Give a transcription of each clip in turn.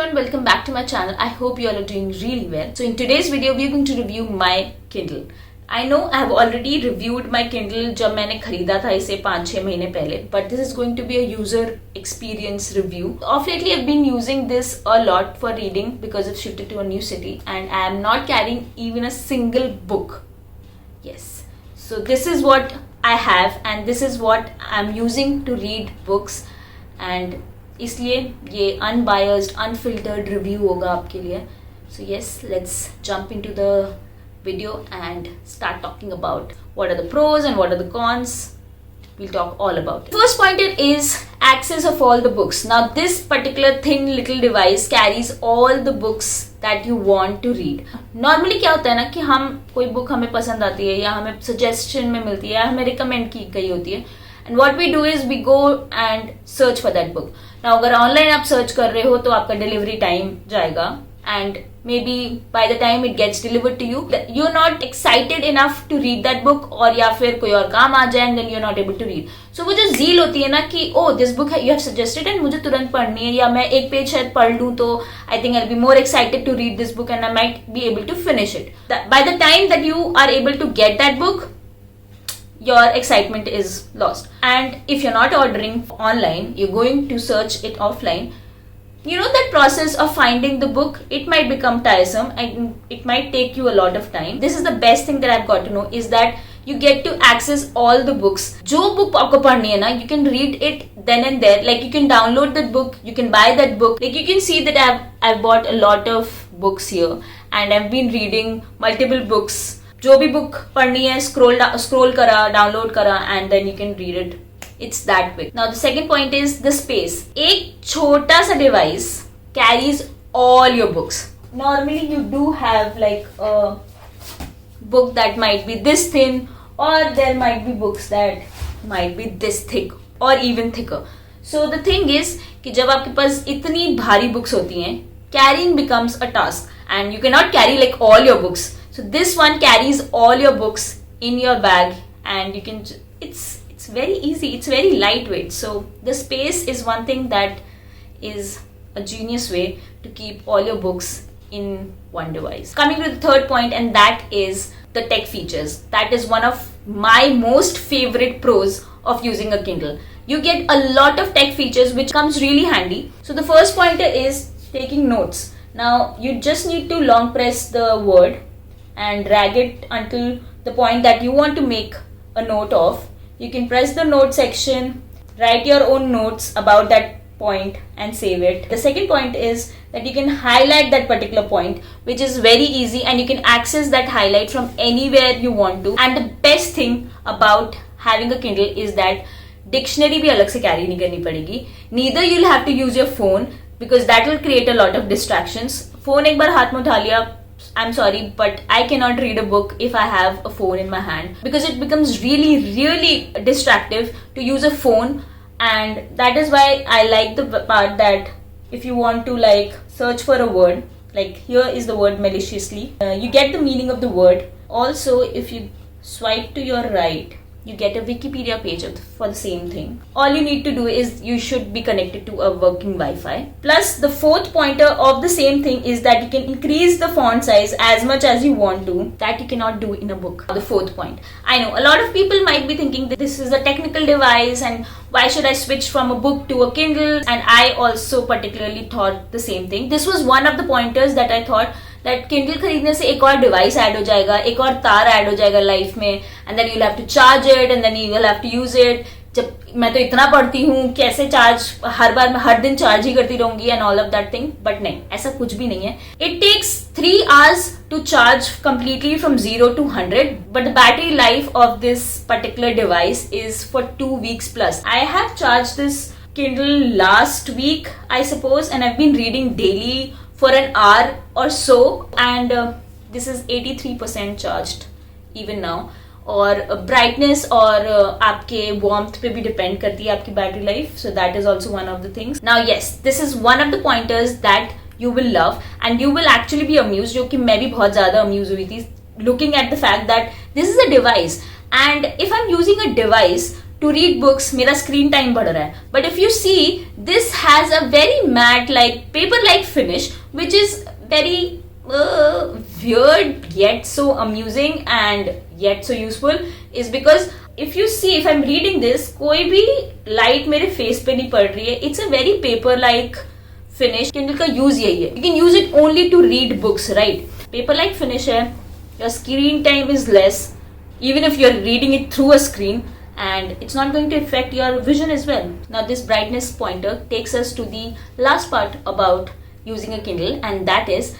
everyone, welcome back to my channel. I hope you all are doing really well. So in today's video we are going to review my Kindle. I know I have already reviewed my Kindle जब मैंने खरीदा था इसे 5-6 महीने पहले, but this is going to be a user experience review. Of lately I've been using this a lot for reading because I've shifted to a new city and I am not carrying even a single book. Yes. So this is what I have and this is what I'm using to read books and इसलिए ये unbiased, unfiltered review होगा आपके लिए. So yes, let's jump into the video and start talking about what are the pros and what are the cons. We'll talk all about it. First pointer is access of all the books. Now this particular thin little device carries all the books that you want to read. Normally क्या होता है ना कि हम कोई book हमें पसंद आती है या हमें suggestion में मिलती है या हमें recommend की गई होती है. And what we do is we go and search for that book. Now अगर online आप search कर रहे हो तो आपका delivery time जाएगा and maybe by the time it gets delivered to you, you're not excited enough to read that book और या फिर कोई और काम आ जाए and then you're not able to read. So वो जो zeal होती है ना कि oh this book you have suggested and मुझे तुरंत पढ़नी है या मैं एक पेज शायद पढ़ लूँ तो I think I'll be more excited to read this book and I might be able to finish it. By the time that you are able to get that book, your excitement is lost. And if you're not ordering online, you're going to search it offline. You know that process of finding the book, it might become tiresome and it might take you a lot of time. This is the best thing that I've got to know is that you get to access all the books. जो book आपको पढ़नी है ना, you can read it then and there. Like you can download that book, you can buy that book. Like you can see that I've bought a lot of books here and I've been reading multiple books. जो भी book पढ़नी है scroll करा, download करा and then you can read it. It's that way. Now the second point is the space. एक छोटा सा device carries all your books. Normally you do have like a book that might be this thin or there might be books that might be this thick or even thicker. So the thing is कि जब आपके पास इतनी भारी books होती हैं, carrying becomes a task and you cannot carry like all your books. So this one carries all your books in your bag and you can, it's very easy, it's very lightweight. So the space is one thing that is a genius way to keep all your books in one device. Coming to the third point and that is the tech features. That is one of my most favorite pros of using a Kindle. You get a lot of tech features which comes really handy. So the first pointer is taking notes. Now you just need to long press the word and drag it until the point that you want to make a note of. You can press the note section, write your own notes about that point and save it. The second point is that you can highlight that particular point, which is very easy and you can access that highlight from anywhere you want to. And the best thing about having a Kindle is that dictionary भी अलग से carry नहीं करनी पड़ेगी. Neither you'll have to use your phone because that will create a lot of distractions. Phone एक बार हाथ में उठा लिया, I'm sorry, but I cannot read a book if I have a phone in my hand because it becomes really distractive to use a phone, and that is why I like the part that if you want to like search for a word, like here is the word maliciously, you get the meaning of the word. Also, if you swipe to your right, you get a Wikipedia page for the same thing. All you need to do is you should be connected to a working Wi-Fi. Plus the fourth pointer of the same thing is that you can increase the font size as much as you want to. That you cannot do in a book. The fourth point. I know a lot of people might be thinking that this is a technical device and why should I switch from a book to a Kindle? And I also particularly thought the same thing. This was one of the pointers that I thought that Kindle खरीदने से एक और device add हो जाएगा, एक और तार add हो जाएगा लाइफ में and then you'll have to charge it and then you will have to use it. जब मैं तो इतना पढ़ती हूँ कैसे चार्ज हर बार मैं हर दिन चार्ज ही करती रहूंगी and all of that thing, but नहीं, ऐसा कुछ भी नहीं है. It takes 3 hours to charge completely from 0 to 100, but the battery life of this particular device is for 2 weeks plus. I have charged this Kindle last week I suppose and I've been reading daily for an hour or so and this is 83% charged even now. और brightness और आपके warmth पे भी depend करती है आपकी battery life, so that is also one of the things. Now yes, this is one of the pointers that you will love and you will actually be amused, जो कि मैं भी बहुत ज़्यादा amused हुई थी looking at the fact that this is a device and if I'm using a device to read books, मेरा screen time बढ़ रहा है. But if you see, this has a very matte like paper like finish, which is very weird yet so amusing and yet so useful. Is because if you see, if I'm reading this, कोई भी light मेरे face पे नहीं पड़ रही है. It's a very paper like finish. Kindle का use यही है. You can use it only to read books, right? Paper like finish है. Your screen time is less, even if you're reading it through a screen, and it's not going to affect your vision as well. Now this brightness pointer takes us to the last part about using a Kindle, and that is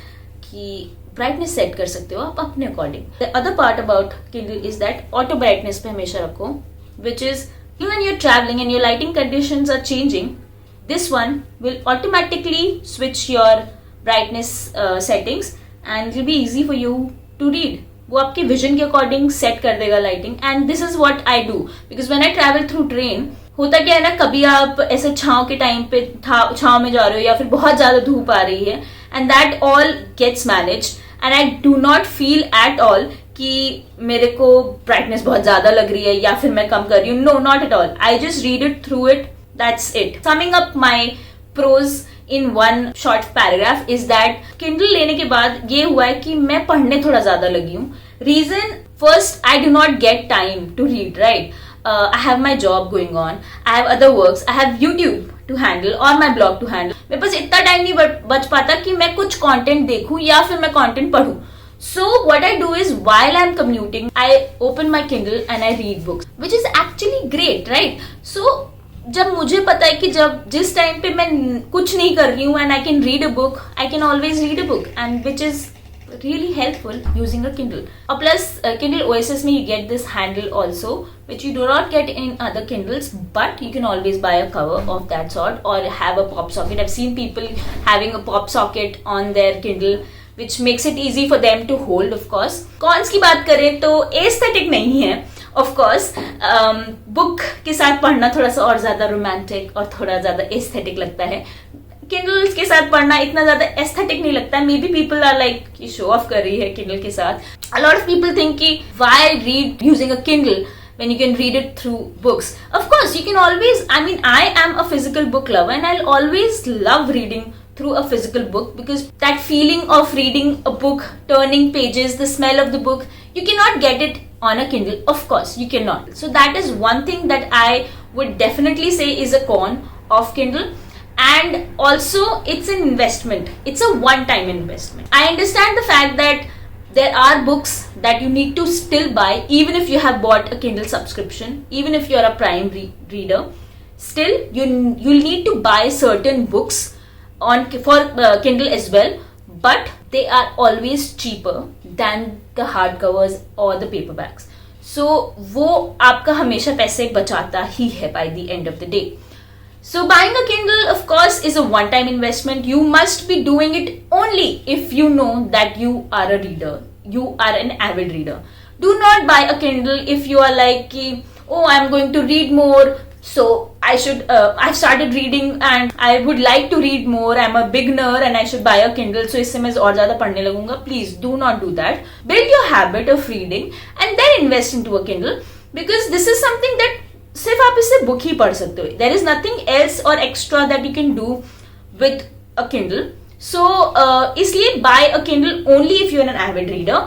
कि brightness set कर सकते हो आप अपने according. The other part about Kindle is that auto brightness पे हमेशा रखो, which is when you're traveling and your lighting conditions are changing, this one will automatically switch your brightness settings, and it will be easy for you to read. वो आपके vision के according set कर देगा lighting. And this is what I do, because when I travel through train, होता क्या है ना, कभी आप ऐसे छांव के टाइम पे छांव में जा रहे हो या फिर बहुत ज्यादा धूप आ रही है, and that all gets managed, and I do not feel at all कि मेरे को ब्राइटनेस बहुत ज्यादा लग रही है या फिर मैं कम कर रही हूँ. No, not at all. I just read it through it, that's it. Summing up my prose in one short paragraph is that Kindle लेने के बाद ये हुआ है कि मैं पढ़ने थोड़ा ज्यादा लगी हूँ. Reason, first, I do not get time to read, right? I have my job going on, I have other works, I have YouTube to handle or my blog to handle. मेरे पास इतना टाइम नहीं बच पाता कि मैं कुछ content देखूं या फिर मैं content पढूं. So what I do is, while I'm commuting, I open my Kindle and I read books, which is actually great, right? So जब मुझे पता है कि जिस टाइम पे मैं कुछ नहीं कर रही हूँ, and I can read a book, I can always read a book, and which is really helpful using a Kindle. Plus Kindle Oasis में you get this handle also, which you do not get in other Kindles, but you can always buy a cover of that sort or have a pop socket. I've seen people having a pop socket on their Kindle, which makes it easy for them to hold, of course. Cons की बात करें तो aesthetic नहीं है, of course. Book के साथ पढ़ना थोड़ा सा और ज्यादा रोमांटिक और थोड़ा ज्यादा एस्थेटिक लगता है. Kindles के साथ पढ़ना इतना ज्यादा एस्थेटिक नहीं लगता. Maybe people are like कि शो ऑफ कर रही है Kindle के साथ. A lot of people think कि why read using a Kindle when you can read it through books. Of course, you can always, I am a physical book lover and I'll always love reading through a physical book, because that feeling of reading a book, turning pages, the smell of the book, you cannot get it on a Kindle. Of course, you cannot. So that is one thing that I would definitely say is a con of Kindle. And also, it's an investment. It's a one-time investment. I understand the fact that there are books that you need to still buy, even if you have bought a Kindle subscription, even if you're a Prime reader. Still, you'll need to buy certain books for Kindle as well, but they are always cheaper than the hardcovers or the paperbacks. So वो आपका हमेशा पैसे बचाता ही है by the end of the day. So buying a Kindle, of course, is a one-time investment. You must be doing it only if you know that you are a reader. You are an avid reader. Do not buy a Kindle if you are like, oh, I'm going to read more, so I've started reading and I would like to read more. I'm a beginner and I should buy a Kindle, so इससे मैं और ज़्यादा पढ़ने लगूंगा. Please do not do that. Build your habit of reading and then invest into a Kindle, because this is something that सिर्फ आप इससे book ही पढ़ सकते हो. There is nothing else or extra that you can do with a Kindle. So इसलिए buy a Kindle only if you're an avid reader,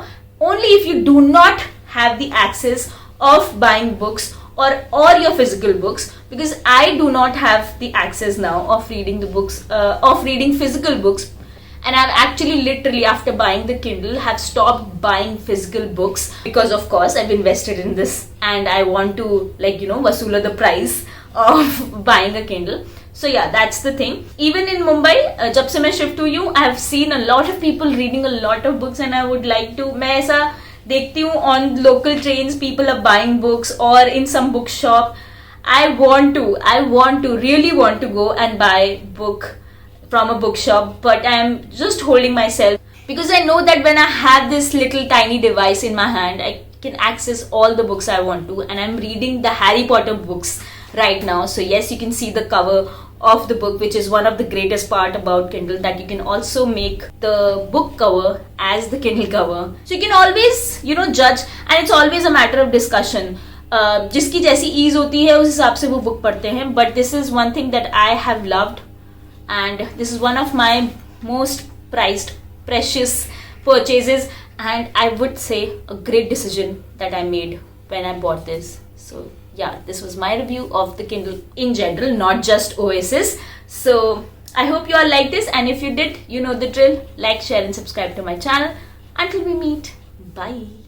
only if you do not have the access of buying books or your physical books, because I do not have the access now of reading the books, of reading physical books. And I've actually literally, after buying the Kindle, have stopped buying physical books, because of course I've invested in this and I want to, vasula the price of buying a Kindle. So yeah, that's the thing. Even in Mumbai, जब से मैं shift हुई हूँ, I have seen a lot of people reading a lot of books, and I would like to, मैं ऐसा देखती हूँ on local trains, people are buying books, or in some bookshop. I really want to go and buy book from a bookshop, but I'm just holding myself, because I know that when I have this little tiny device in my hand, I can access all the books I want to, and I'm reading the Harry Potter books right now. So yes, you can see the cover of the book, which is one of the greatest part about Kindle, that you can also make the book cover as the Kindle cover. So you can always, judge, and it's always a matter of discussion. जिसकी जैसी ease होती है उस हिसाब से वो book पढ़ते हैं, but this is one thing that I have loved and this is one of my most prized precious purchases, and I would say a great decision that I made when I bought this. So yeah, this was my review of the Kindle in general, not just Oasis. So I hope you all liked this, and if you did, you know the drill. Like, share and subscribe to my channel. Until we meet, bye.